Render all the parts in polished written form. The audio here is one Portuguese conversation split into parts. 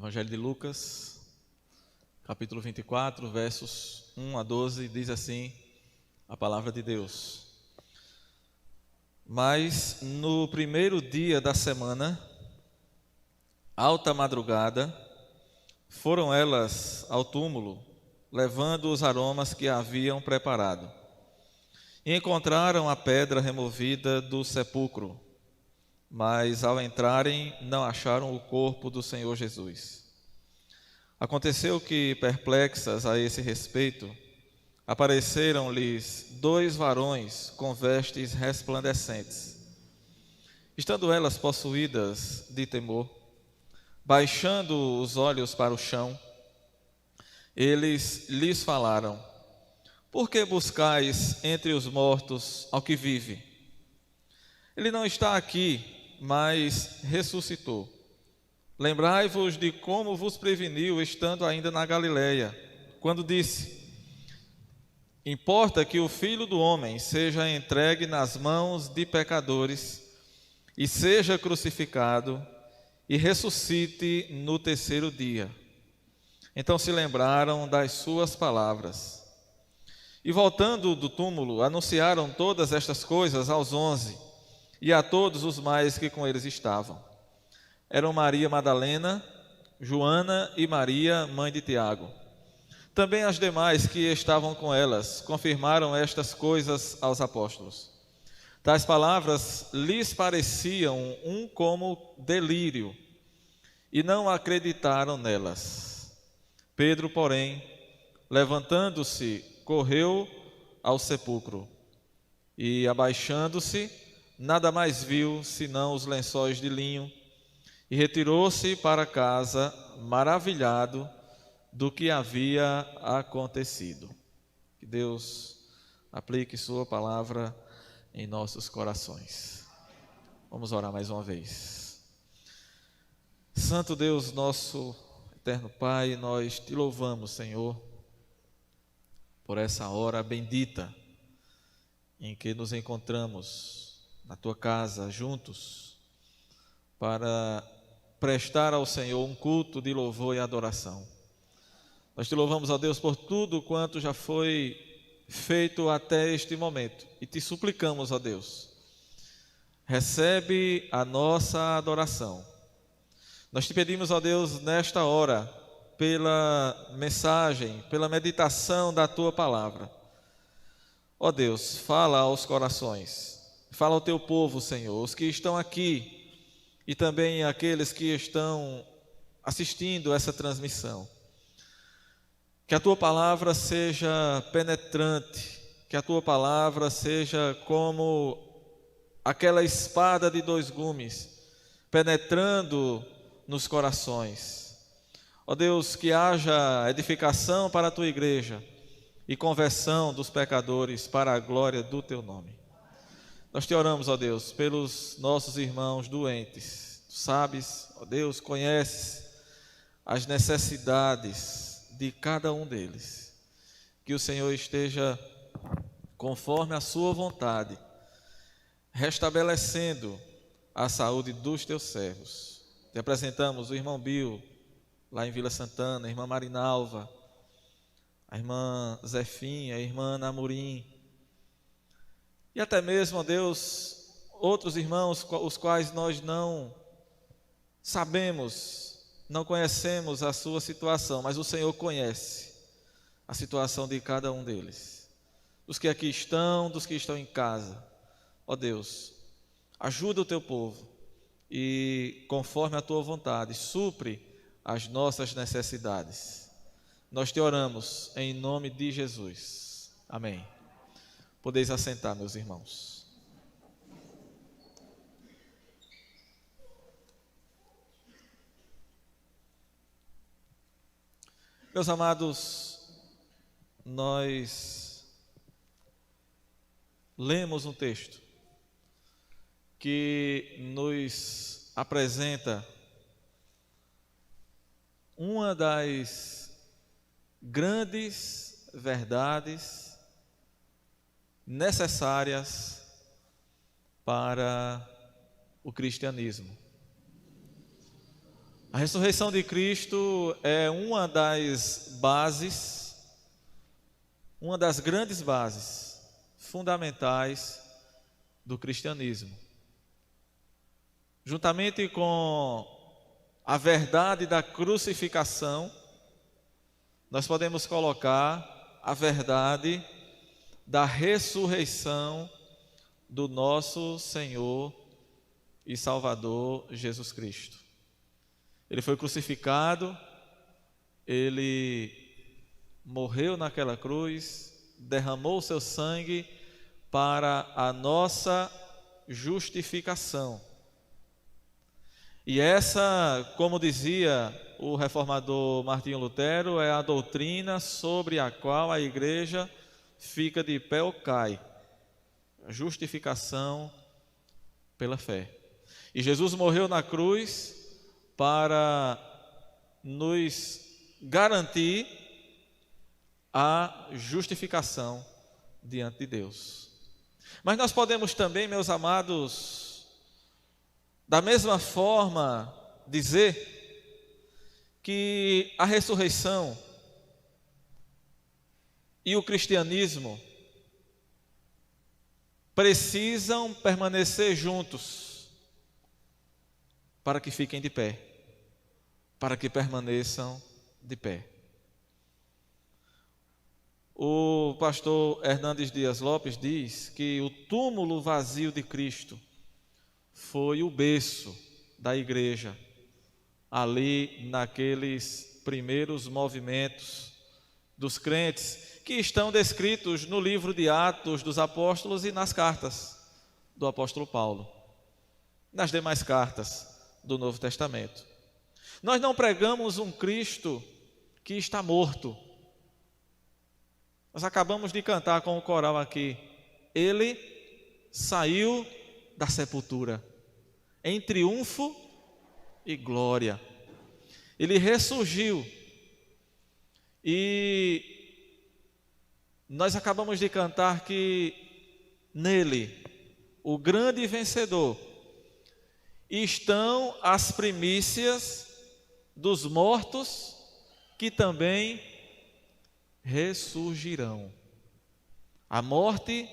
Evangelho de Lucas, capítulo 24, versos 1 a 12, diz assim a palavra de Deus. Mas no primeiro dia da semana, alta madrugada, foram elas ao túmulo, levando os aromas que haviam preparado. E encontraram a pedra removida do sepulcro, mas ao entrarem não acharam o corpo do Senhor Jesus. Aconteceu que, perplexas a esse respeito, apareceram-lhes 2 varões com vestes resplandecentes. Estando elas possuídas de temor, baixando os olhos para o chão, eles lhes falaram: por que buscais entre os mortos ao que vive? Ele não está aqui, mas ressuscitou. Lembrai-vos de como vos preveniu estando ainda na Galileia, quando disse: importa que o Filho do Homem seja entregue nas mãos de pecadores e seja crucificado e ressuscite no terceiro dia. Então se lembraram das suas palavras. E voltando do túmulo, anunciaram todas estas coisas aos 11 e a todos os mais que com eles estavam. Eram Maria Madalena, Joana e Maria, mãe de Tiago. Também as demais que estavam com elas confirmaram estas coisas aos apóstolos. Tais palavras lhes pareciam como delírio e não acreditaram nelas. Pedro, porém, levantando-se, correu ao sepulcro e, abaixando-se, nada mais viu senão os lençóis de linho e retirou-se para casa, maravilhado do que havia acontecido. Que Deus aplique sua palavra em nossos corações. Vamos orar mais uma vez. Santo Deus, nosso eterno Pai, nós te louvamos, Senhor, por essa hora bendita em que nos encontramos na tua casa juntos para prestar ao Senhor um culto de louvor e adoração. Nós te louvamos, ó Deus, por tudo quanto já foi feito até este momento e te suplicamos, ó Deus, recebe a nossa adoração. Nós te pedimos, ó Deus, nesta hora, pela mensagem, pela meditação da tua palavra. Ó Deus, fala aos corações, fala ao teu povo, Senhor, os que estão aqui e também aqueles que estão assistindo essa transmissão. Que a tua palavra seja penetrante, que a tua palavra seja como aquela espada de 2 gumes, penetrando nos corações. Ó Deus, que haja edificação para a tua igreja e conversão dos pecadores para a glória do teu nome. Nós te oramos, ó Deus, pelos nossos irmãos doentes. Tu sabes, ó Deus, conheces as necessidades de cada um deles. Que o Senhor esteja, conforme a sua vontade, restabelecendo a saúde dos teus servos. Te apresentamos o irmão Bill, lá em Vila Santana, a irmã Marinalva, a irmã Zefinha, a irmã Namorim, e até mesmo, ó Deus, outros irmãos os quais nós não sabemos, não conhecemos a sua situação, mas o Senhor conhece a situação de cada um deles, dos que aqui estão, dos que estão em casa. Ó Deus, ajuda o teu povo e, conforme a tua vontade, supre as nossas necessidades. Nós te oramos em nome de Jesus. Amém. Podeis assentar, meus irmãos. Meus amados, nós lemos um texto que nos apresenta uma das grandes verdades necessárias para o cristianismo. A ressurreição de Cristo é uma das bases, uma das grandes bases fundamentais do cristianismo. Juntamente com a verdade da crucificação, nós podemos colocar a verdade da ressurreição do nosso Senhor e Salvador Jesus Cristo. Ele foi crucificado, ele morreu naquela cruz, derramou o seu sangue para a nossa justificação. E essa, como dizia o reformador Martinho Lutero, é a doutrina sobre a qual a igreja fica de pé ou cai. A justificação pela fé. E Jesus morreu na cruz para nos garantir a justificação diante de Deus. Mas nós podemos também, meus amados, da mesma forma dizer que a ressurreição e o cristianismo precisam permanecer juntos para que fiquem de pé, para que permaneçam de pé. O pastor Hernandes Dias Lopes diz que o túmulo vazio de Cristo foi o berço da igreja, ali naqueles primeiros movimentos dos crentes, que estão descritos no livro de Atos dos Apóstolos e nas cartas do apóstolo Paulo, nas demais cartas do Novo Testamento. Nós não pregamos um Cristo que está morto. Nós acabamos de cantar com o coral aqui. Ele saiu da sepultura em triunfo e glória. Ele ressurgiu. E nós acabamos de cantar que nele, o grande vencedor, estão as primícias dos mortos que também ressurgirão. A morte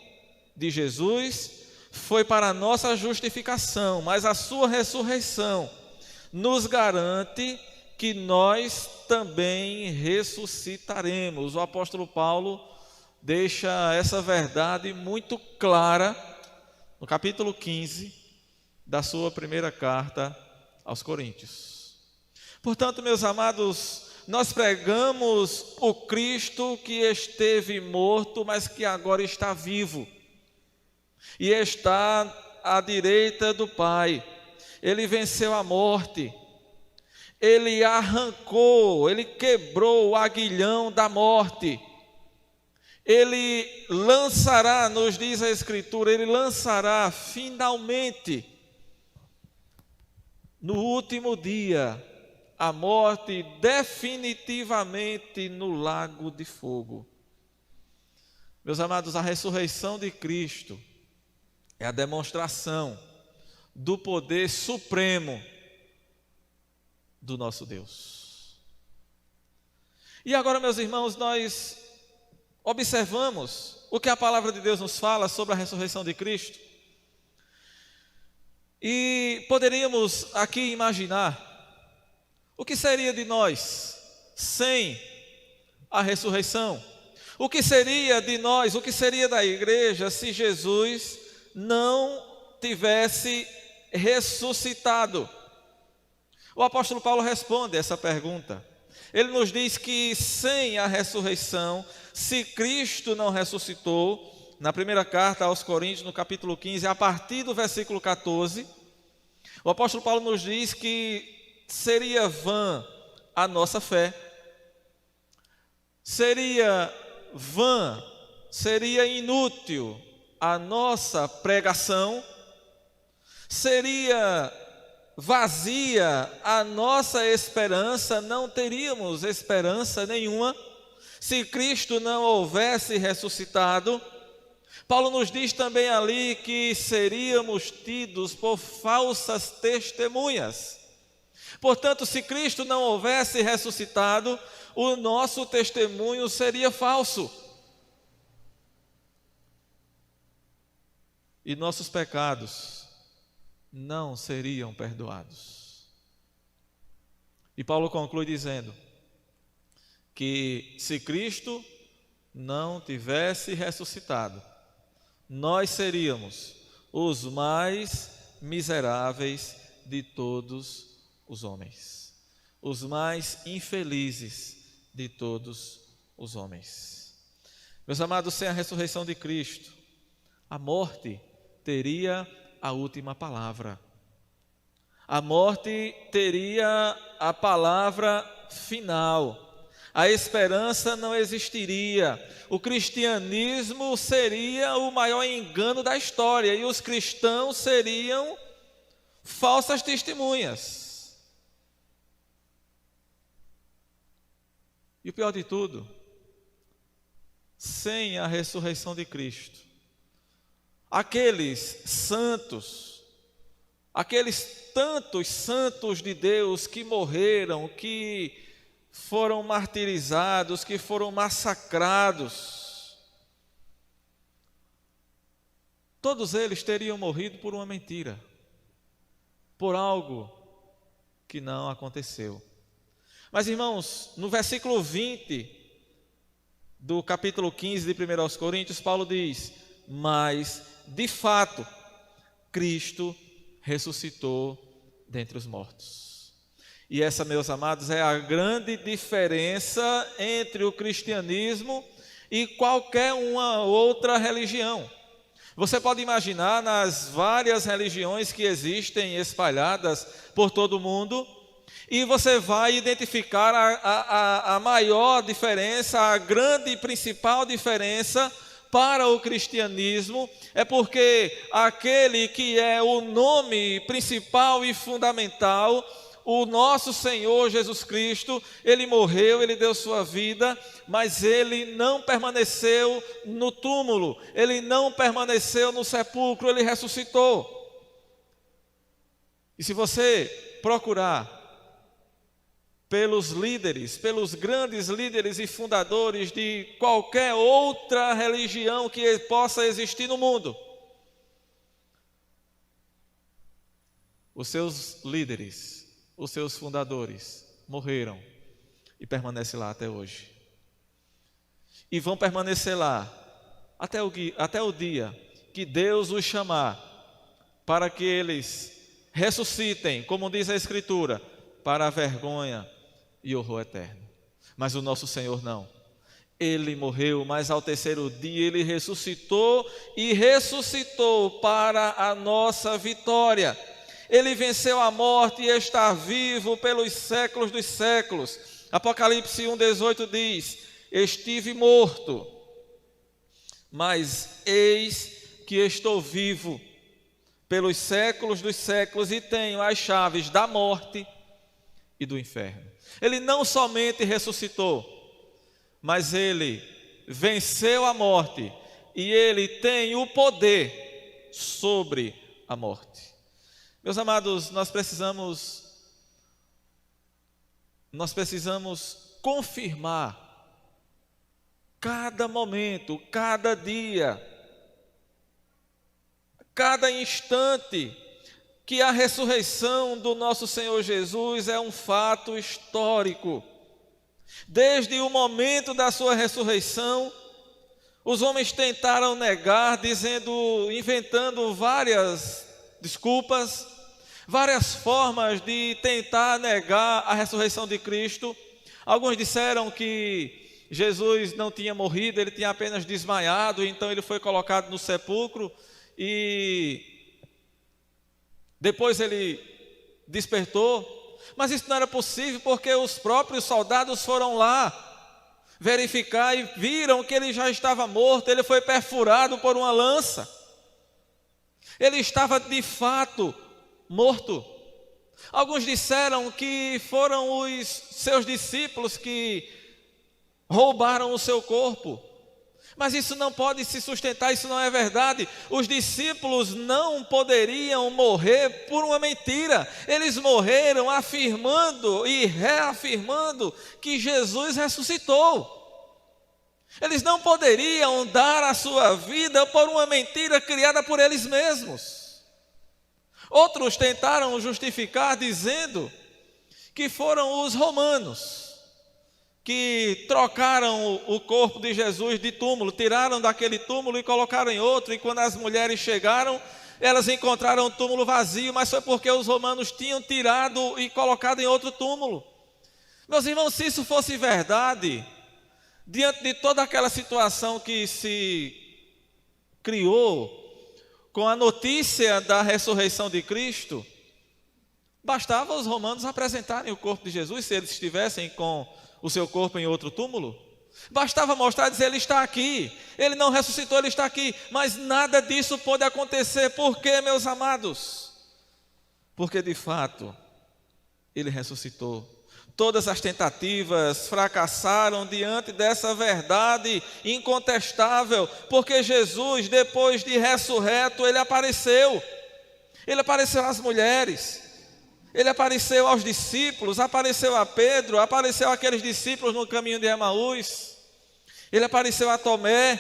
de Jesus foi para a nossa justificação, mas a sua ressurreição nos garante que nós também ressuscitaremos. O apóstolo Paulo deixa essa verdade muito clara no capítulo 15 da sua primeira carta aos Coríntios. Portanto, meus amados, nós pregamos o Cristo que esteve morto, mas que agora está vivo e está à direita do Pai. Ele venceu a morte, ele arrancou, ele quebrou o aguilhão da morte. Ele lançará, nos diz a Escritura, ele lançará finalmente, no último dia, a morte definitivamente no lago de fogo. Meus amados, a ressurreição de Cristo é a demonstração do poder supremo do nosso Deus. E agora, meus irmãos, nós observamos o que a palavra de Deus nos fala sobre a ressurreição de Cristo. E poderíamos aqui imaginar o que seria de nós sem a ressurreição. O que seria de nós, o que seria da igreja se Jesus não tivesse ressuscitado? O apóstolo Paulo responde essa pergunta. Ele nos diz que sem a ressurreição, se Cristo não ressuscitou, na primeira carta aos Coríntios, no capítulo 15, a partir do versículo 14, o apóstolo Paulo nos diz que seria vã a nossa fé, seria vã, seria inútil a nossa pregação, seria vazia a nossa esperança, não teríamos esperança nenhuma se Cristo não houvesse ressuscitado. Paulo nos diz também ali que seríamos tidos por falsas testemunhas. Portanto, se Cristo não houvesse ressuscitado, o nosso testemunho seria falso. E nossos pecados não seriam perdoados. E Paulo conclui dizendo que se Cristo não tivesse ressuscitado, nós seríamos os mais miseráveis de todos os homens, os mais infelizes de todos os homens. Meus amados, sem a ressurreição de Cristo, a morte teria a última palavra. A morte teria a palavra final. A esperança não existiria. O cristianismo seria o maior engano da história e os cristãos seriam falsas testemunhas. E o pior de tudo, sem a ressurreição de Cristo, aqueles santos, aqueles tantos santos de Deus que morreram, que foram martirizados, que foram massacrados, todos eles teriam morrido por uma mentira, por algo que não aconteceu. Mas, irmãos, no versículo 20 do capítulo 15 de 1 aos Coríntios, Paulo diz: mas, de fato, Cristo ressuscitou dentre os mortos. E essa, meus amados, é a grande diferença entre o cristianismo e qualquer uma outra religião. Você pode imaginar nas várias religiões que existem espalhadas por todo o mundo, e você vai identificar a maior diferença, a grande e principal diferença para o cristianismo, é porque aquele que é o nome principal e fundamental, o nosso Senhor Jesus Cristo, Ele morreu, Ele deu sua vida, mas Ele não permaneceu no túmulo, Ele não permaneceu no sepulcro, Ele ressuscitou. E se você procurar pelos líderes, pelos grandes líderes e fundadores de qualquer outra religião que possa existir no mundo, os seus líderes, os seus fundadores morreram e permanecem lá até hoje. E vão permanecer lá até o dia que Deus os chamar para que eles ressuscitem, como diz a Escritura, para a vergonha e horror eterno. Mas o nosso Senhor não. Ele morreu, mas ao terceiro dia Ele ressuscitou e ressuscitou para a nossa vitória. Ele venceu a morte e está vivo pelos séculos dos séculos. Apocalipse 1:18 diz: estive morto, mas eis que estou vivo pelos séculos dos séculos e tenho as chaves da morte e do inferno. Ele não somente ressuscitou, mas Ele venceu a morte e Ele tem o poder sobre a morte. Meus amados, nós precisamos confirmar cada momento, cada dia, cada instante, que a ressurreição do nosso Senhor Jesus é um fato histórico. Desde o momento da sua ressurreição, os homens tentaram negar, inventando várias desculpas, várias formas de tentar negar a ressurreição de Cristo. Alguns disseram que Jesus não tinha morrido, ele tinha apenas desmaiado, então ele foi colocado no sepulcro e depois ele despertou. Mas isso não era possível, porque os próprios soldados foram lá verificar e viram que ele já estava morto. Ele foi perfurado por uma lança. Ele estava de fato morto. Alguns disseram que foram os seus discípulos que roubaram o seu corpo. Mas isso não pode se sustentar, isso não é verdade. Os discípulos não poderiam morrer por uma mentira. Eles morreram afirmando e reafirmando que Jesus ressuscitou. Eles não poderiam dar a sua vida por uma mentira criada por eles mesmos. Outros tentaram justificar dizendo que foram os romanos que trocaram o corpo de Jesus de túmulo, tiraram daquele túmulo e colocaram em outro, e quando as mulheres chegaram, elas encontraram o túmulo vazio, mas foi porque os romanos tinham tirado e colocado em outro túmulo. Meus irmãos, se isso fosse verdade, diante de toda aquela situação que se criou com a notícia da ressurreição de Cristo, bastava os romanos apresentarem o corpo de Jesus, se eles estivessem com o seu corpo em outro túmulo. Bastava mostrar e dizer: ele está aqui, ele não ressuscitou, ele está aqui. Mas nada disso pôde acontecer. Por quê, meus amados? Porque de fato ele ressuscitou. Todas as tentativas fracassaram diante dessa verdade incontestável, porque Jesus, depois de ressurreto, ele apareceu às mulheres, ele apareceu aos discípulos, apareceu a Pedro, apareceu àqueles discípulos no caminho de Emaús, ele apareceu a Tomé,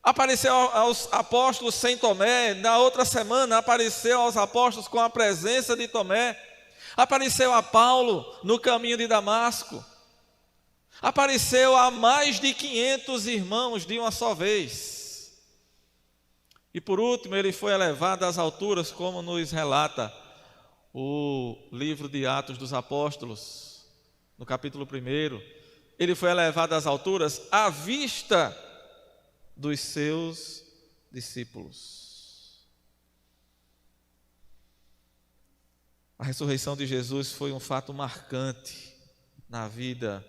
apareceu aos apóstolos sem Tomé, na outra semana apareceu aos apóstolos com a presença de Tomé, apareceu a Paulo no caminho de Damasco, apareceu a mais de 500 irmãos de uma só vez. E por último, ele foi elevado às alturas, como nos relata o livro de Atos dos Apóstolos, no capítulo 1. Ele foi elevado às alturas à vista dos seus discípulos. A ressurreição de Jesus foi um fato marcante na vida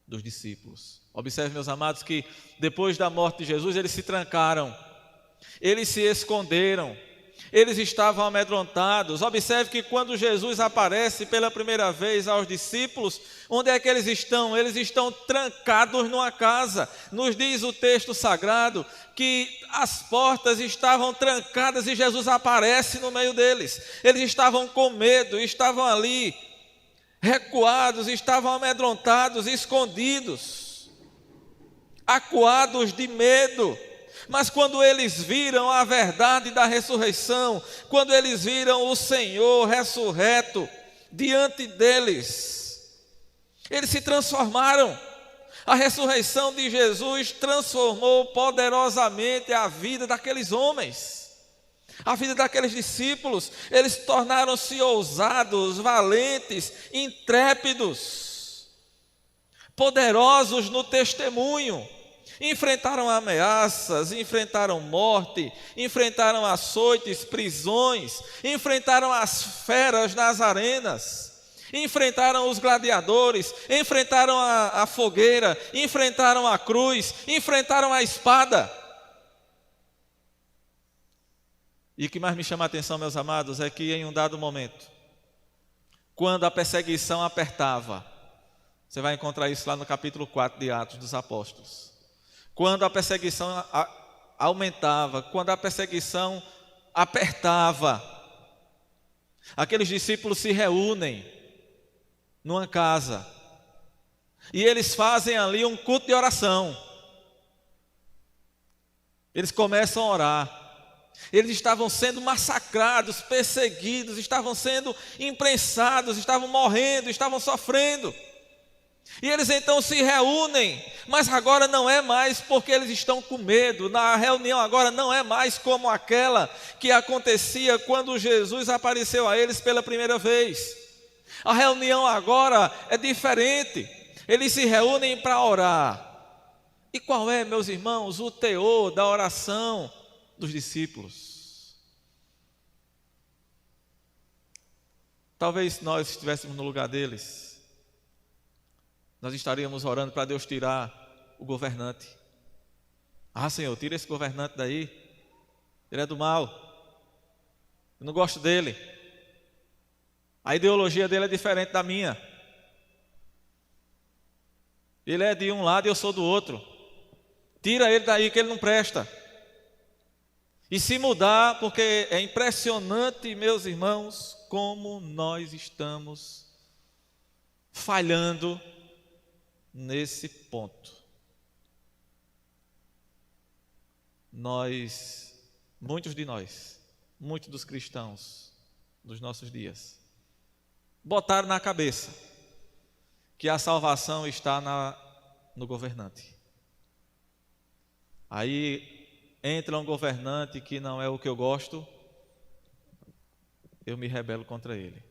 dos discípulos. Observe, meus amados, que depois da morte de Jesus, eles se trancaram, eles se esconderam, eles estavam amedrontados. Observe que quando Jesus aparece pela primeira vez aos discípulos, onde é que eles estão? Eles estão trancados numa casa. Nos diz o texto sagrado que as portas estavam trancadas e Jesus aparece no meio deles. Eles estavam com medo, estavam ali recuados, estavam amedrontados, escondidos, acuados de medo. Mas quando eles viram a verdade da ressurreição, quando eles viram o Senhor ressurreto diante deles, eles se transformaram. A ressurreição de Jesus transformou poderosamente a vida daqueles homens, a vida daqueles discípulos. Eles tornaram-se ousados, valentes, intrépidos, poderosos no testemunho. Enfrentaram ameaças, enfrentaram morte, enfrentaram açoites, prisões, enfrentaram as feras nas arenas, enfrentaram os gladiadores, enfrentaram a fogueira, enfrentaram a cruz, enfrentaram a espada. E o que mais me chama a atenção, meus amados, é que em um dado momento, quando a perseguição apertava, você vai encontrar isso lá no capítulo 4 de Atos dos Apóstolos. Quando a perseguição aumentava, quando a perseguição apertava, aqueles discípulos se reúnem numa casa e eles fazem ali um culto de oração. Eles começam a orar. Eles estavam sendo massacrados, perseguidos, estavam sendo imprensados, estavam morrendo, estavam sofrendo. E eles então se reúnem, mas agora não é mais porque eles estão com medo. Na reunião agora não é mais como aquela que acontecia quando Jesus apareceu a eles pela primeira vez. A reunião agora é diferente. Eles se reúnem para orar. E qual é, meus irmãos, o teor da oração dos discípulos? Talvez nós estivéssemos no lugar deles, nós estaríamos orando para Deus tirar o governante. Ah, Senhor, tira esse governante daí, ele é do mal, eu não gosto dele, a ideologia dele é diferente da minha, ele é de um lado e eu sou do outro, Tira ele daí que ele não presta. E se mudar, porque é impressionante, meus irmãos, como nós estamos falhando nesse ponto. Muitos dos cristãos dos nossos dias, botaram na cabeça que a salvação está no governante. Aí entra um governante que não é o que eu gosto, eu me rebelo contra ele.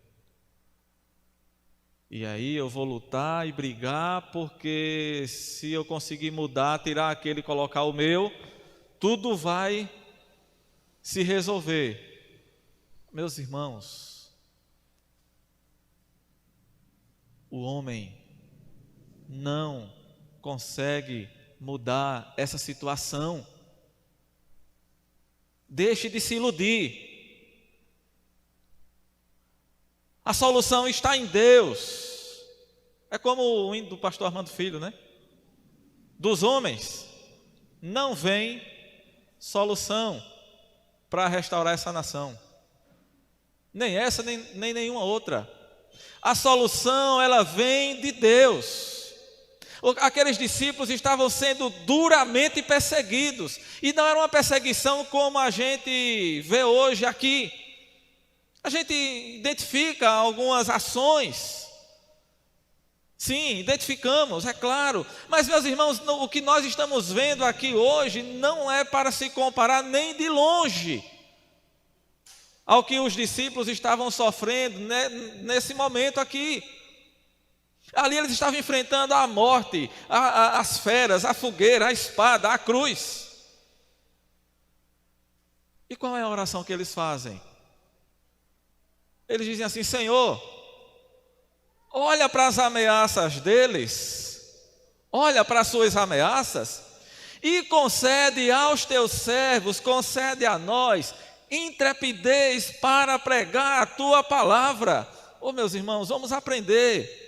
E aí eu vou lutar e brigar, porque se eu conseguir mudar, tirar aquele e colocar o meu, tudo vai se resolver. Meus irmãos, o homem não consegue mudar essa situação. Deixe de se iludir. A solução está em Deus. É como o hino do pastor Armando Filho, né? Dos homens não vem solução para restaurar essa nação. Nem essa, nem nenhuma outra. A solução, ela vem de Deus. Aqueles discípulos estavam sendo duramente perseguidos. E não era uma perseguição como a gente vê hoje aqui. A gente identifica algumas ações. Sim, identificamos, é claro. Mas, meus irmãos, o que nós estamos vendo aqui hoje não é para se comparar nem de longe ao que os discípulos estavam sofrendo nesse momento aqui. Ali eles estavam enfrentando a morte, as feras, a fogueira, a espada, a cruz. E qual é a oração que eles fazem? Eles dizem assim: Senhor, olha para as ameaças deles, olha para as suas ameaças e concede aos teus servos, concede a nós intrepidez para pregar a tua palavra. Meus irmãos, vamos aprender.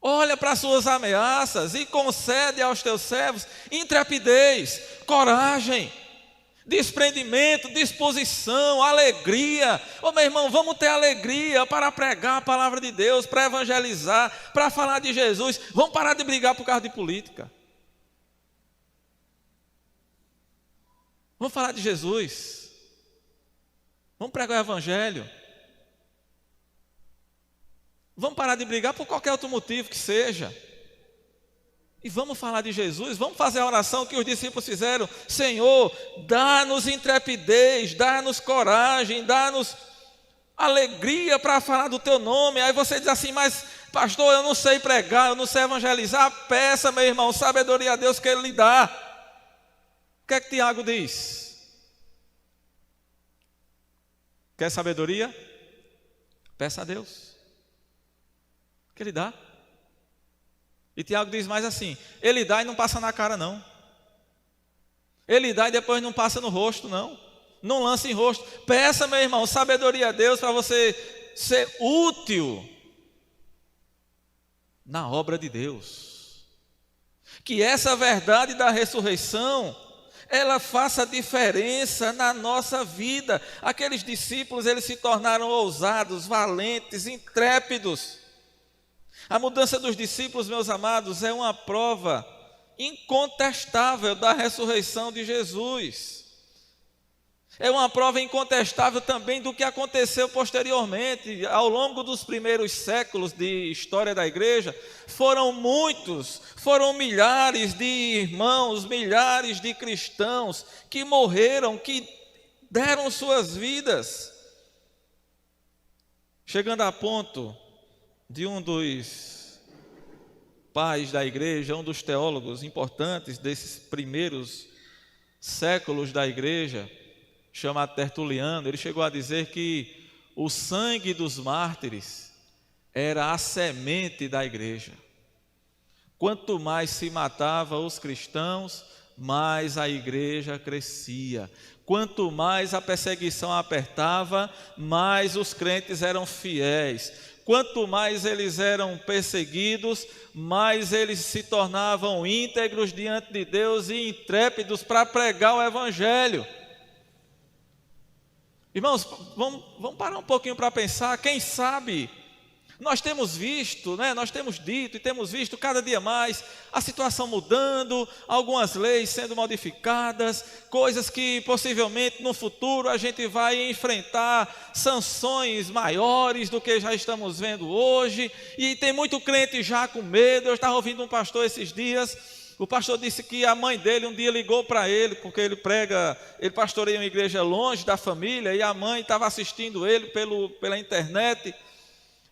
Olha para as suas ameaças e concede aos teus servos intrepidez, coragem, desprendimento, disposição, alegria. Meu irmão, vamos ter alegria para pregar a palavra de Deus, para evangelizar, para falar de Jesus. Vamos parar de brigar por causa de política. Vamos falar de Jesus. Vamos pregar o evangelho. Vamos parar de brigar por qualquer outro motivo que seja. E vamos falar de Jesus. Vamos fazer a oração que os discípulos fizeram. Senhor, dá-nos intrepidez, dá-nos coragem, dá-nos alegria para falar do teu nome. Aí você diz assim: mas pastor, eu não sei pregar, eu não sei evangelizar. Peça, meu irmão, sabedoria a Deus que Ele lhe dá. O que é que Tiago diz? Quer sabedoria? Peça a Deus, que Ele dá. E Tiago diz mais assim: Ele dá e não passa na cara não. Ele dá e depois não passa no rosto não. Não lança em rosto. Peça, meu irmão, sabedoria a Deus para você ser útil na obra de Deus. Que essa verdade da ressurreição, ela faça diferença na nossa vida. Aqueles discípulos, eles se tornaram ousados, valentes, intrépidos. A mudança dos discípulos, meus amados, é uma prova incontestável da ressurreição de Jesus. É uma prova incontestável também do que aconteceu posteriormente. Ao longo dos primeiros séculos de história da igreja, foram milhares de irmãos, milhares de cristãos que morreram, que deram suas vidas. Chegando a ponto de um dos pais da igreja, um dos teólogos importantes desses primeiros séculos da igreja, chamado Tertuliano, ele chegou a dizer que o sangue dos mártires era a semente da igreja. Quanto mais se matava os cristãos, mais a igreja crescia. Quanto mais a perseguição apertava, mais os crentes eram fiéis. quanto mais eles eram perseguidos, mais eles se tornavam íntegros diante de Deus e intrépidos para pregar o Evangelho. Irmãos, vamos parar um pouquinho para pensar. Quem sabe, nós temos visto, nós temos dito e temos visto cada dia mais a situação mudando, algumas leis sendo modificadas, coisas que possivelmente no futuro a gente vai enfrentar sanções maiores do que já estamos vendo hoje, e tem muito crente já com medo. Eu estava ouvindo um pastor esses dias. O pastor disse que a mãe dele um dia ligou para ele, porque ele pastoreia uma igreja longe da família, e a mãe estava assistindo ele pela internet,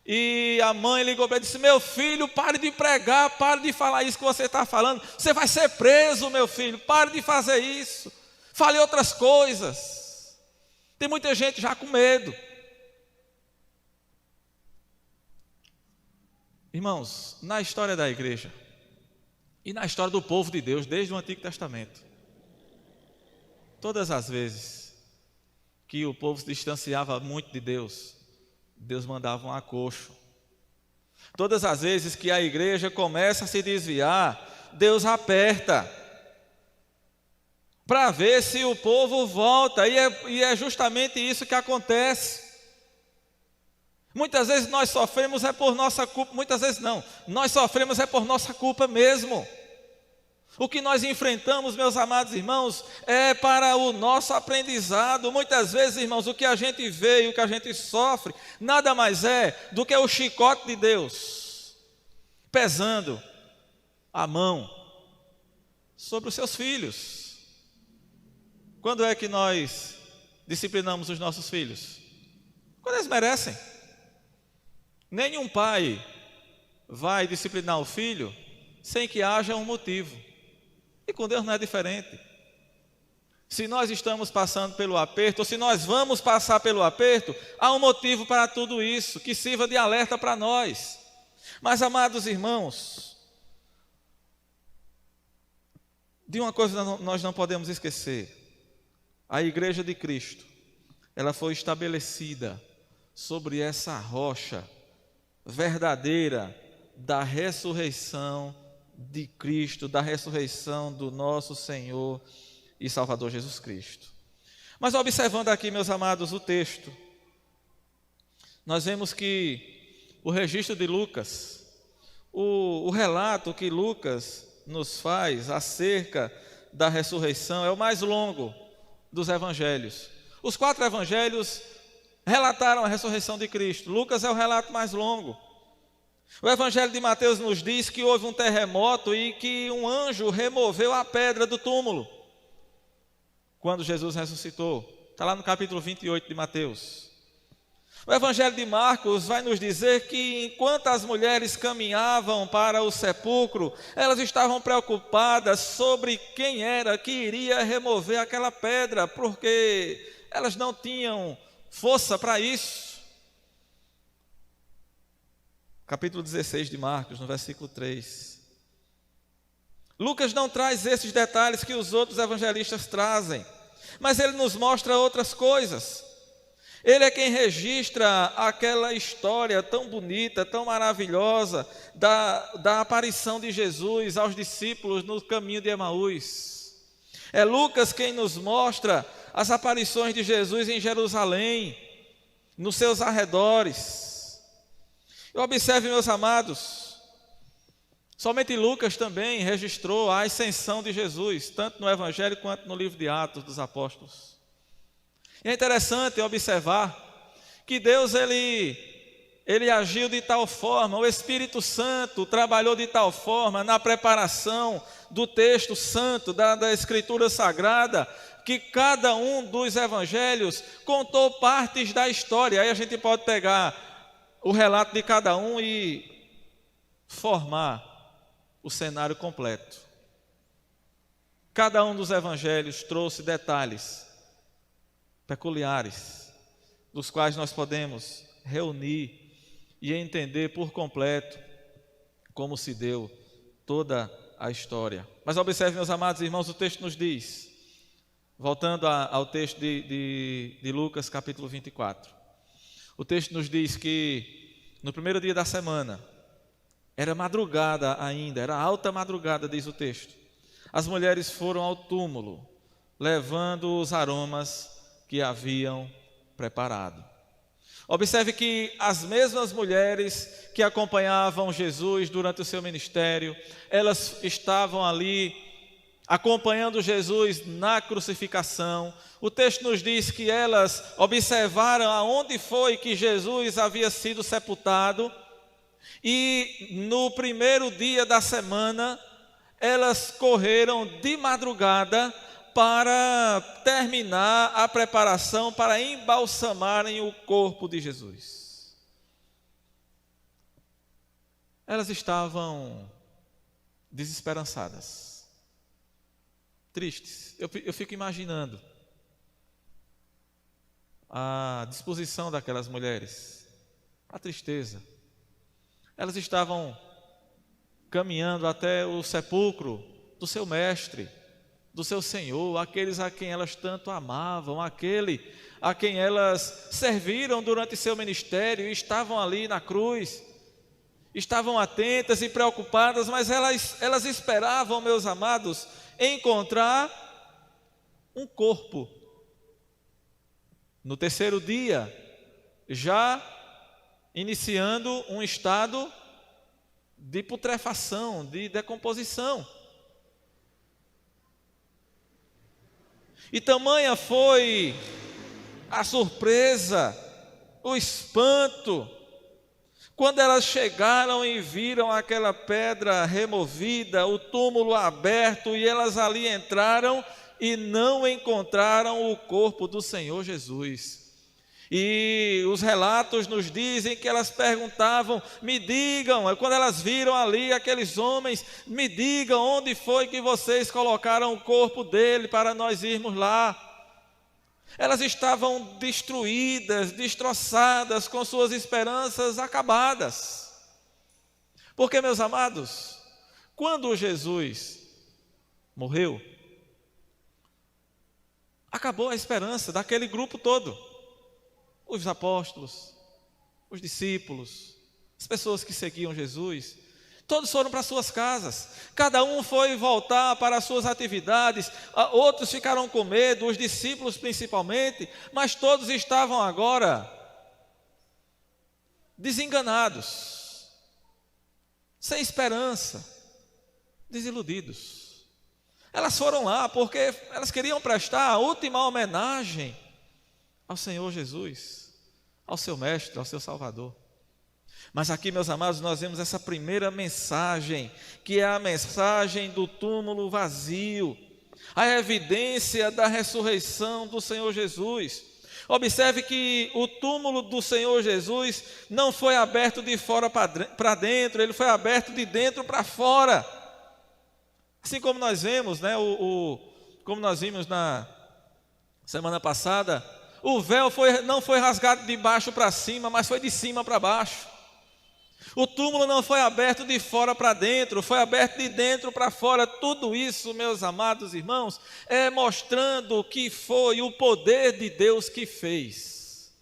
e a mãe ligou para ele e disse: meu filho, pare de pregar, pare de falar isso que você está falando, você vai ser preso, meu filho, pare de fazer isso, fale outras coisas. Tem muita gente já com medo. Irmãos, na história da igreja, e na história do povo de Deus, desde o Antigo Testamento, todas as vezes que o povo se distanciava muito de Deus, Deus mandava um acocho. Todas as vezes que a igreja começa a se desviar, Deus aperta, para ver se o povo volta, e é justamente isso que acontece. Muitas vezes nós sofremos é por nossa culpa, muitas vezes não, nós sofremos é por nossa culpa mesmo. O que nós enfrentamos, meus amados irmãos, é para o nosso aprendizado. Muitas vezes, irmãos, o que a gente vê e o que a gente sofre, nada mais é do que o chicote de Deus pesando a mão sobre os seus filhos. Quando é que nós disciplinamos os nossos filhos? Quando eles merecem. Nenhum pai vai disciplinar o filho sem que haja um motivo. E com Deus não é diferente. Se nós estamos passando pelo aperto, ou se nós vamos passar pelo aperto, há um motivo para tudo isso, que sirva de alerta para nós. Mas, amados irmãos, de uma coisa nós não podemos esquecer: a igreja de Cristo, ela foi estabelecida sobre essa rocha verdadeira da ressurreição de Cristo, da ressurreição do nosso Senhor e Salvador Jesus Cristo. Mas observando aqui, meus amados, o texto, nós vemos que o registro de Lucas, o relato que Lucas nos faz acerca da ressurreição é o mais longo dos evangelhos. Os 4 evangelhos relataram a ressurreição de Cristo. Lucas é o relato mais longo. O Evangelho de Mateus nos diz que houve um terremoto e que um anjo removeu a pedra do túmulo quando Jesus ressuscitou. Está lá no capítulo 28 de Mateus. O Evangelho de Marcos vai nos dizer que enquanto as mulheres caminhavam para o sepulcro, elas estavam preocupadas sobre quem era que iria remover aquela pedra, porque elas não tinham força para isso. Capítulo 16 de Marcos, no versículo 3. Lucas não traz esses detalhes que os outros evangelistas trazem, mas ele nos mostra outras coisas. Ele é quem registra aquela história tão bonita, tão maravilhosa, da aparição de Jesus aos discípulos no caminho de Emaús. É Lucas quem nos mostra as aparições de Jesus em Jerusalém, nos seus arredores. Observe, meus amados, somente Lucas também registrou a ascensão de Jesus, tanto no Evangelho quanto no livro de Atos dos Apóstolos. E é interessante observar que Deus ele agiu de tal forma, o Espírito Santo trabalhou de tal forma na preparação do texto santo, da Escritura Sagrada, que cada um dos evangelhos contou partes da história. Aí a gente pode pegar o relato de cada um e formar o cenário completo. Cada um dos evangelhos trouxe detalhes peculiares, dos quais nós podemos reunir e entender por completo como se deu toda a história. Mas observe, meus amados irmãos, o texto nos diz, voltando ao texto de Lucas capítulo 24, o texto nos diz que no primeiro dia da semana, era madrugada ainda, era alta madrugada, diz o texto. As mulheres foram ao túmulo, levando os aromas que haviam preparado. Observe que as mesmas mulheres que acompanhavam Jesus durante o seu ministério, elas estavam ali acompanhando Jesus na crucificação. O texto nos diz que elas observaram aonde foi que Jesus havia sido sepultado, e no primeiro dia da semana, elas correram de madrugada para terminar a preparação para embalsamarem o corpo de Jesus. Elas estavam desesperançadas, tristes. Eu fico imaginando a disposição daquelas mulheres, a tristeza. Elas estavam caminhando até o sepulcro do seu mestre, do seu Senhor, aqueles a quem elas tanto amavam, aquele a quem elas serviram durante seu ministério e estavam ali na cruz, estavam atentas e preocupadas, mas elas esperavam, meus amados, encontrar um corpo. No terceiro dia, já iniciando um estado de putrefação, de decomposição. E tamanha foi a surpresa, o espanto, quando elas chegaram e viram aquela pedra removida, o túmulo aberto, e elas ali entraram e não encontraram o corpo do Senhor Jesus. E os relatos nos dizem que elas perguntavam: me digam, quando elas viram ali aqueles homens, me digam onde foi que vocês colocaram o corpo dele para nós irmos lá. Elas estavam destruídas, destroçadas, com suas esperanças acabadas. Porque, meus amados, quando Jesus morreu, acabou a esperança daquele grupo todo. Os apóstolos, os discípulos, as pessoas que seguiam Jesus, todos foram para suas casas, cada um foi voltar para as suas atividades, outros ficaram com medo, os discípulos principalmente, mas todos estavam agora desenganados, sem esperança, desiludidos. Elas foram lá porque elas queriam prestar a última homenagem ao Senhor Jesus, ao seu mestre, ao seu Salvador. Mas aqui, meus amados, nós vemos essa primeira mensagem, que é a mensagem do túmulo vazio, a evidência da ressurreição do Senhor Jesus. Observe que o túmulo do Senhor Jesus não foi aberto de fora para dentro, ele foi aberto de dentro para fora. Assim como nós vemos, né, como nós vimos na semana passada, o véu não foi rasgado de baixo para cima, mas foi de cima para baixo. O túmulo não foi aberto de fora para dentro, foi aberto de dentro para fora. Tudo isso, meus amados irmãos, é mostrando que foi o poder de Deus que fez.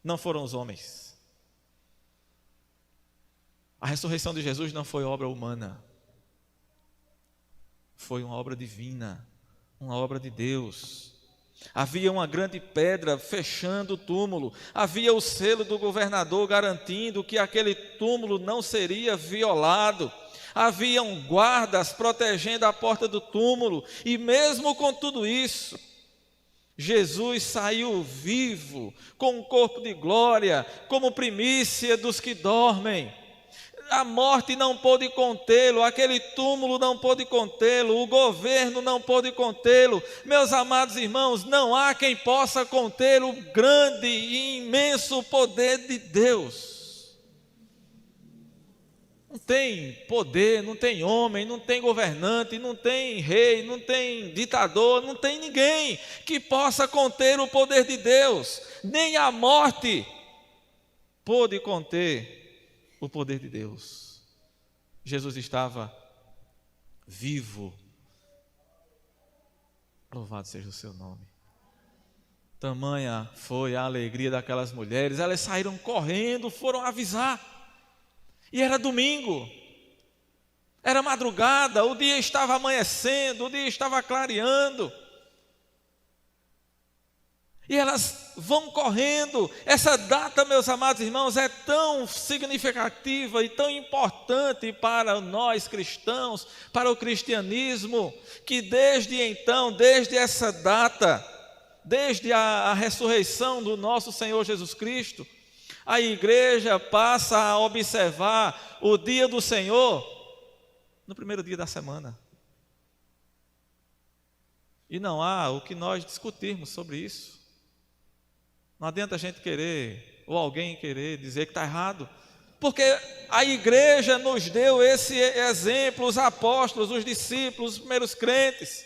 Não foram os homens. A ressurreição de Jesus não foi obra humana. Foi uma obra divina, uma obra de Deus. Havia uma grande pedra fechando o túmulo, havia o selo do governador garantindo que aquele túmulo não seria violado, haviam guardas protegendo a porta do túmulo, e mesmo com tudo isso, Jesus saiu vivo, com um corpo de glória, como primícia dos que dormem. A morte não pôde contê-lo, aquele túmulo não pôde contê-lo, o governo não pôde contê-lo. Meus amados irmãos, não há quem possa conter o grande e imenso poder de Deus. Não tem poder, não tem homem, não tem governante, não tem rei, não tem ditador, não tem ninguém que possa conter o poder de Deus. Nem a morte pôde conter o poder de Deus. Jesus estava vivo. Louvado seja o seu nome. Tamanha foi a alegria daquelas mulheres, elas saíram correndo, foram avisar. E era domingo, era madrugada, o dia estava amanhecendo, o dia estava clareando. E elas vão correndo. Essa data, meus amados irmãos, é tão significativa e tão importante para nós cristãos, para o cristianismo, que desde então, desde essa data, desde a ressurreição do nosso Senhor Jesus Cristo, a igreja passa a observar o dia do Senhor no primeiro dia da semana. E não há o que nós discutirmos sobre isso. Não adianta a gente querer, ou alguém querer dizer que está errado, porque a igreja nos deu esse exemplo, os apóstolos, os discípulos, os primeiros crentes.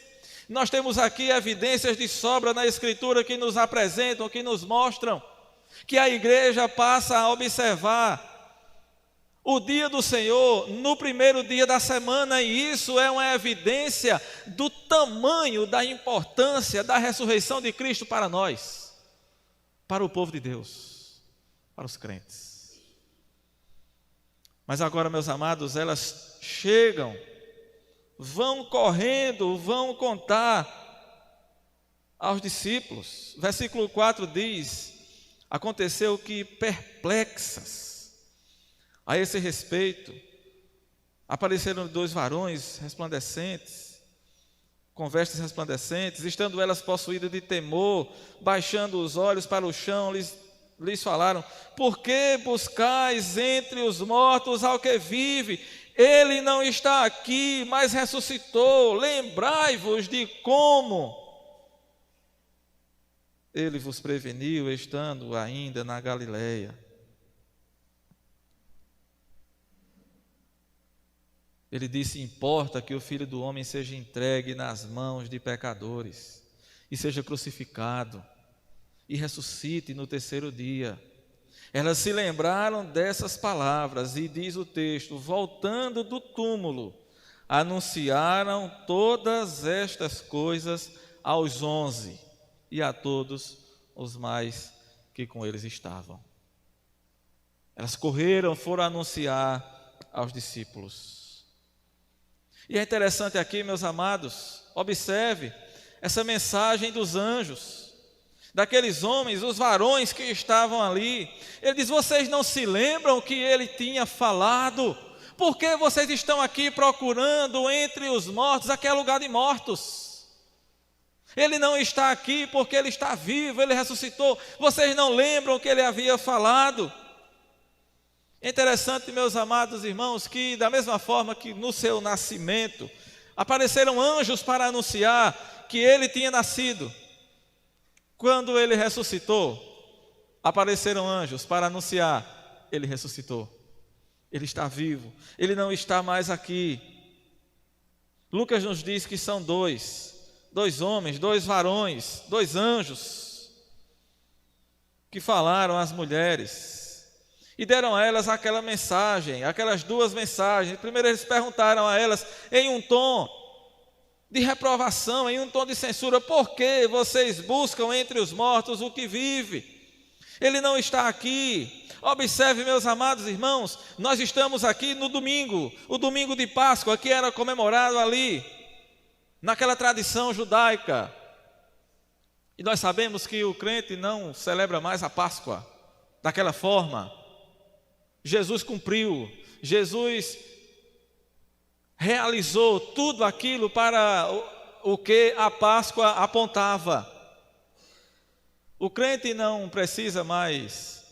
Nós temos aqui evidências de sobra na Escritura que nos apresentam, que nos mostram que a igreja passa a observar o dia do Senhor no primeiro dia da semana, e isso é uma evidência do tamanho, da importância da ressurreição de Cristo para nós. Para o povo de Deus, para os crentes. Mas agora, meus amados, elas chegam, vão correndo, vão contar aos discípulos. Versículo 4 diz: aconteceu que perplexas a esse respeito, apareceram 2 varões resplandecentes, com vestes resplandecentes, estando elas possuídas de temor, baixando os olhos para o chão, lhes falaram: por que buscais entre os mortos ao que vive? Ele não está aqui, mas ressuscitou. Lembrai-vos de como ele vos preveniu, estando ainda na Galileia. Ele disse: importa que o Filho do Homem seja entregue nas mãos de pecadores, e seja crucificado, e ressuscite no terceiro dia. Elas se lembraram dessas palavras, e diz o texto: voltando do túmulo, anunciaram todas estas coisas aos 11, e a todos os mais que com eles estavam. Elas correram, foram anunciar aos discípulos. E é interessante aqui, meus amados, observe essa mensagem dos anjos, daqueles homens, os varões que estavam ali. Ele diz: vocês não se lembram que ele tinha falado? Por que vocês estão aqui procurando entre os mortos? Aqui é lugar de mortos. Ele não está aqui porque ele está vivo, ele ressuscitou. Vocês não lembram que ele havia falado? É interessante, meus amados irmãos, que da mesma forma que no seu nascimento apareceram anjos para anunciar que ele tinha nascido, quando ele ressuscitou, apareceram anjos para anunciar: ele ressuscitou, ele está vivo, ele não está mais aqui. Lucas nos diz que são dois homens, 2 varões, 2 anjos, que falaram às mulheres e deram a elas aquela mensagem, aquelas 2 mensagens. Primeiro eles perguntaram a elas em um tom de reprovação, em um tom de censura: por que vocês buscam entre os mortos o que vive? Ele não está aqui. Observe, meus amados irmãos, nós estamos aqui no domingo, o domingo de Páscoa, que era comemorado ali, naquela tradição judaica. E nós sabemos que o crente não celebra mais a Páscoa daquela forma. Jesus cumpriu, Jesus realizou tudo aquilo para o que a Páscoa apontava. O crente não precisa mais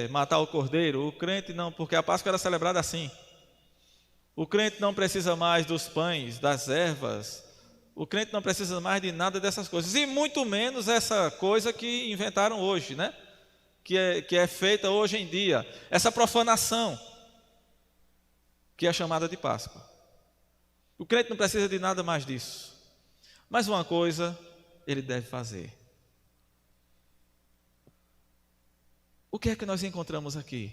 matar o cordeiro, o crente não, porque a Páscoa era celebrada assim. O crente não precisa mais dos pães, das ervas, o crente não precisa mais de nada dessas coisas, e muito menos essa coisa que inventaram hoje, né? Que é feita hoje em dia, essa profanação, que é chamada de Páscoa. O crente não precisa de nada mais disso. Mas uma coisa ele deve fazer. O que é que nós encontramos aqui?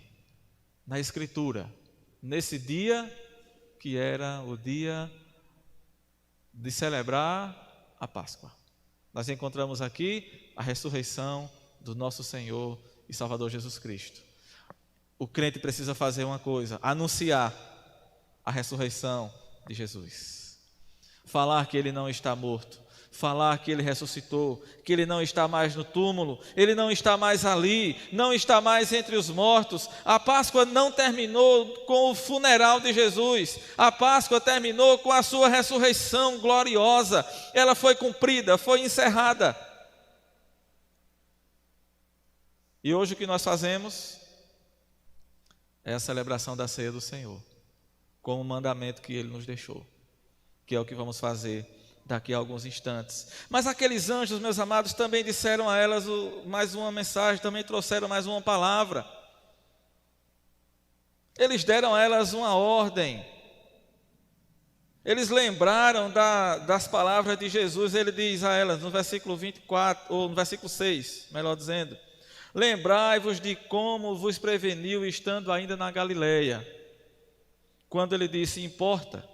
Na Escritura, nesse dia que era o dia de celebrar a Páscoa. Nós encontramos aqui a ressurreição do nosso Senhor e Salvador Jesus Cristo. o crente precisa fazer uma coisa: anunciar a ressurreição de Jesus. Falar que ele não está morto. Falar que ele ressuscitou, que ele não está mais no túmulo, ele não está mais ali, não está mais entre os mortos. A Páscoa não terminou com o funeral de Jesus, a Páscoa terminou com a sua ressurreição gloriosa. Ela foi cumprida, foi encerrada. E hoje o que nós fazemos é a celebração da ceia do Senhor, como mandamento que ele nos deixou, que é o que vamos fazer daqui a alguns instantes. Mas aqueles anjos, meus amados, também disseram a elas mais uma mensagem, também trouxeram mais uma palavra. Eles deram a elas uma ordem. Eles lembraram das palavras de Jesus. Ele diz a elas no versículo 24, ou no versículo 6, melhor dizendo: lembrai-vos de como vos preveniu estando ainda na Galileia, quando ele disse: importa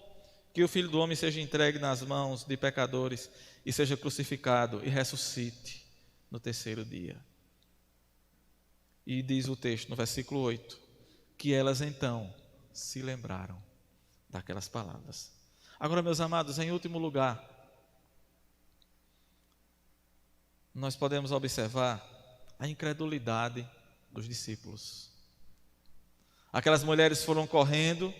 que o Filho do Homem seja entregue nas mãos de pecadores e seja crucificado e ressuscite no terceiro dia. E diz o texto no versículo 8, que elas então se lembraram daquelas palavras. Agora, meus amados, em último lugar, nós podemos observar a incredulidade dos discípulos. Aquelas mulheres foram correndo,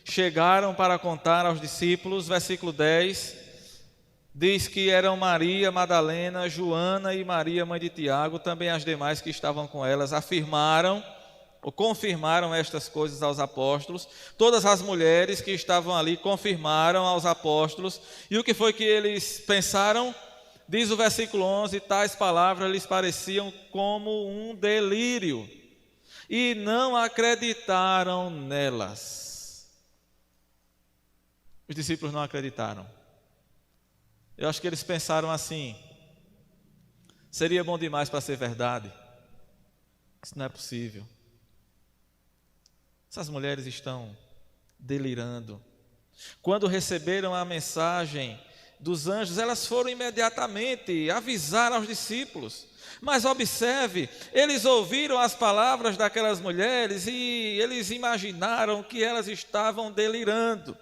chegaram para contar aos discípulos. Versículo 10 diz que eram Maria Madalena, Joana e Maria, mãe de Tiago, também as demais que estavam com elas, afirmaram ou confirmaram estas coisas aos apóstolos. Todas as mulheres que estavam ali confirmaram aos apóstolos. E o que foi que eles pensaram? Diz o versículo 11, tais palavras lhes pareciam como um delírio, e não acreditaram nelas. Os discípulos não acreditaram. Eu acho que eles pensaram assim: seria bom demais para ser verdade. Isso não é possível. Essas mulheres estão delirando. Quando receberam a mensagem dos anjos, elas foram imediatamente avisar aos discípulos. Mas observe, eles ouviram as palavras daquelas mulheres e eles imaginaram que elas estavam delirando.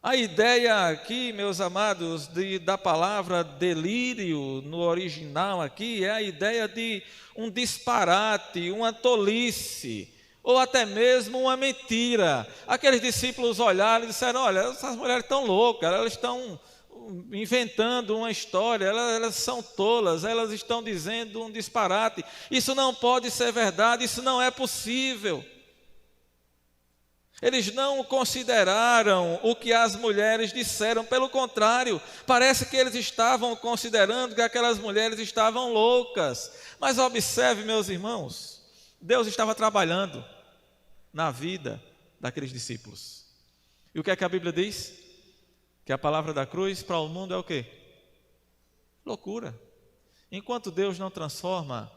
A ideia aqui, meus amados, da palavra delírio no original aqui é a ideia de um disparate, uma tolice, ou até mesmo uma mentira. Aqueles discípulos olharam e disseram: olha, essas mulheres estão loucas, elas estão inventando uma história, elas são tolas, elas estão dizendo um disparate. Isso não pode ser verdade, isso não é possível. Eles não consideraram o que as mulheres disseram, pelo contrário, parece que eles estavam considerando que aquelas mulheres estavam loucas. Mas observe, meus irmãos, Deus estava trabalhando na vida daqueles discípulos. E o que é que a Bíblia diz? Que a palavra da cruz para o mundo é o quê? Loucura. Enquanto Deus não transforma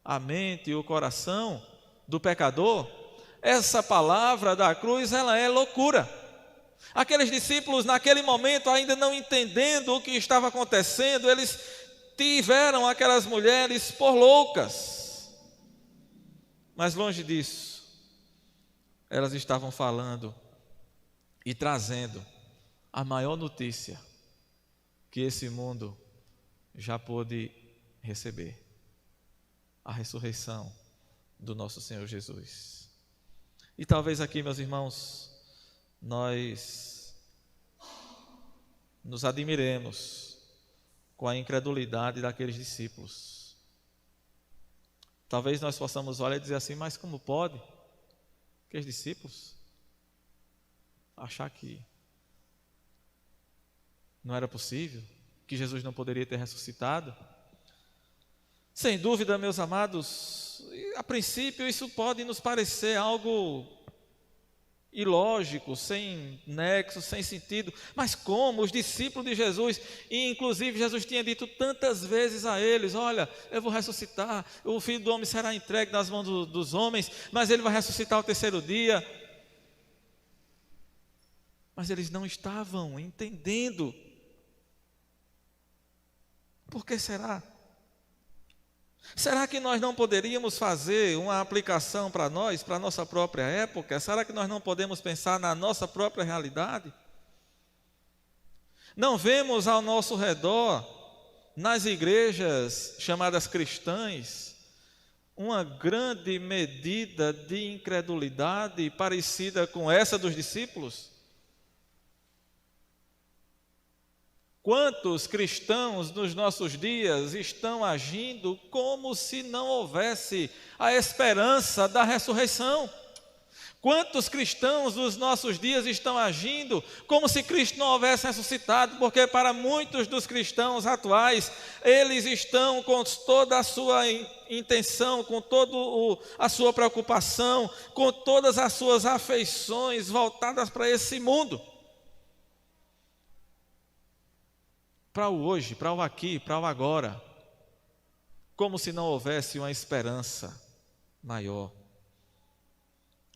a mente e o coração do pecador, essa palavra da cruz, ela é loucura. Aqueles discípulos, naquele momento, ainda não entendendo o que estava acontecendo, eles tiveram aquelas mulheres por loucas. Mas longe disso, elas estavam falando e trazendo a maior notícia que esse mundo já pôde receber: a ressurreição do nosso Senhor Jesus. E talvez aqui, meus irmãos, nós nos admiremos com a incredulidade daqueles discípulos. Talvez nós possamos olhar e dizer assim: mas como pode aqueles discípulos achar que não era possível, que Jesus não poderia ter ressuscitado? Sem dúvida, meus amados, a princípio isso pode nos parecer algo ilógico, sem nexo, sem sentido. Mas como os discípulos de Jesus, e inclusive Jesus tinha dito tantas vezes a eles: olha, eu vou ressuscitar, o Filho do Homem será entregue nas mãos dos homens, mas ele vai ressuscitar ao terceiro dia. Mas eles não estavam entendendo. Por que será? Será que nós não poderíamos fazer uma aplicação para nós, para a nossa própria época? Será que nós não podemos pensar na nossa própria realidade? Não vemos ao nosso redor, nas igrejas chamadas cristãs, uma grande medida de incredulidade parecida com essa dos discípulos? Quantos cristãos nos nossos dias estão agindo como se não houvesse a esperança da ressurreição? Quantos cristãos nos nossos dias estão agindo como se Cristo não houvesse ressuscitado? Porque para muitos dos cristãos atuais, eles estão com toda a sua intenção, com toda a sua preocupação, com todas as suas afeições voltadas para esse mundo. Para o hoje, para o aqui, para o agora. Como se não houvesse uma esperança maior.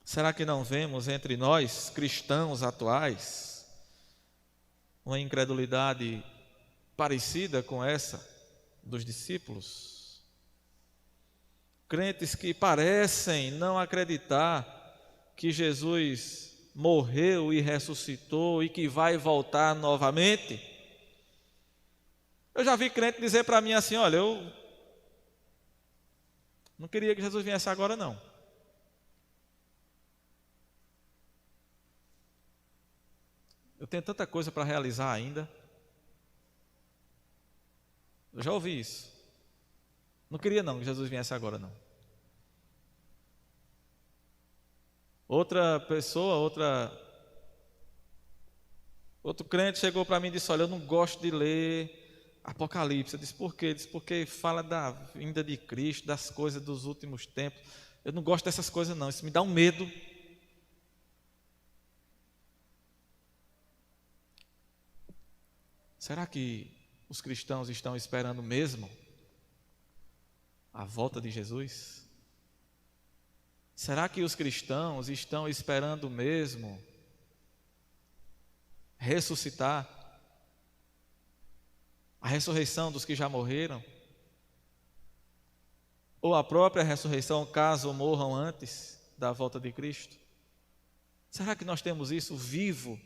Será que não vemos entre nós, cristãos atuais, uma incredulidade parecida com essa dos discípulos? Crentes que parecem não acreditar que Jesus morreu e ressuscitou e que vai voltar novamente. Eu já vi crente dizer para mim assim: olha, eu não queria que Jesus viesse agora não. Eu tenho tanta coisa para realizar ainda. Eu já ouvi isso. Não queria não que Jesus viesse agora não. Outra pessoa, outro crente chegou para mim e disse: olha, eu não gosto de ler Apocalipse. Eu disse: por quê? Ele disse: porque fala da vinda de Cristo, das coisas dos últimos tempos. Eu não gosto dessas coisas não, isso me dá um medo. Será que os cristãos estão esperando mesmo a volta de Jesus? Será que os cristãos estão esperando mesmo ressuscitar? A ressurreição dos que já morreram? Ou a própria ressurreição, caso morram antes da volta de Cristo? Será que nós temos isso vivo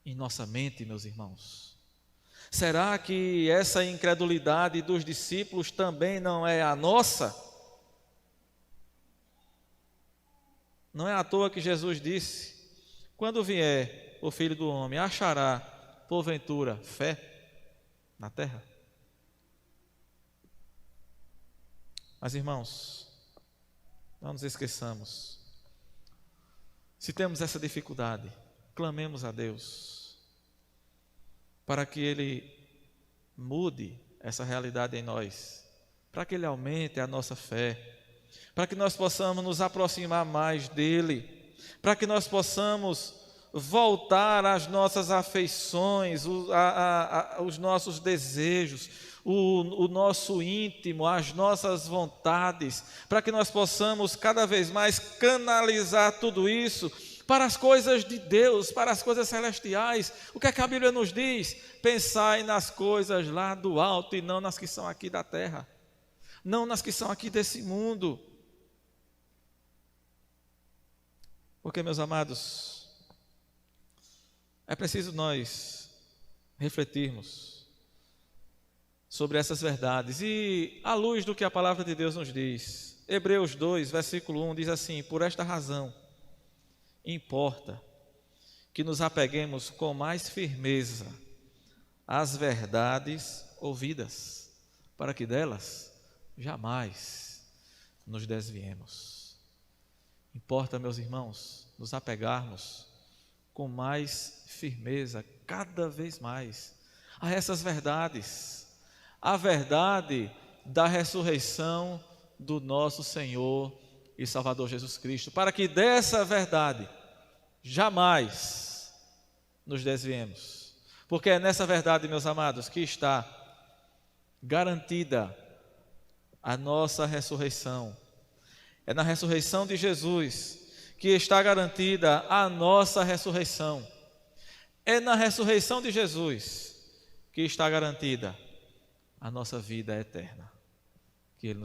em nossa mente, meus irmãos? Será que essa incredulidade dos discípulos também não é a nossa? Não é à toa que Jesus disse: quando vier o Filho do Homem, achará porventura fé na terra? Mas, irmãos, não nos esqueçamos, se temos essa dificuldade, clamemos a Deus para que Ele mude essa realidade em nós, para que Ele aumente a nossa fé, para que nós possamos nos aproximar mais dEle, para que nós possamos voltar às nossas afeições, os nossos desejos, o nosso íntimo, as nossas vontades, para que nós possamos cada vez mais canalizar tudo isso para as coisas de Deus, para as coisas celestiais. O que é que a Bíblia nos diz? Pensai nas coisas lá do alto e não nas que são aqui da terra, não nas que são aqui desse mundo. Porque, meus amados, é preciso nós refletirmos sobre essas verdades e à luz do que a palavra de Deus nos diz. Hebreus 2, versículo 1 diz assim: por esta razão importa que nos apeguemos com mais firmeza às verdades ouvidas, para que delas jamais nos desviemos. Importa, meus irmãos, nos apegarmos com mais firmeza, cada vez mais, a essas verdades, a verdade da ressurreição do nosso Senhor e Salvador Jesus Cristo, para que dessa verdade jamais nos desviemos, porque é nessa verdade, meus amados, que está garantida a nossa ressurreição. É na ressurreição de Jesus que está garantida a nossa ressurreição. É na ressurreição de Jesus que está garantida a nossa vida eterna. Que Ele nos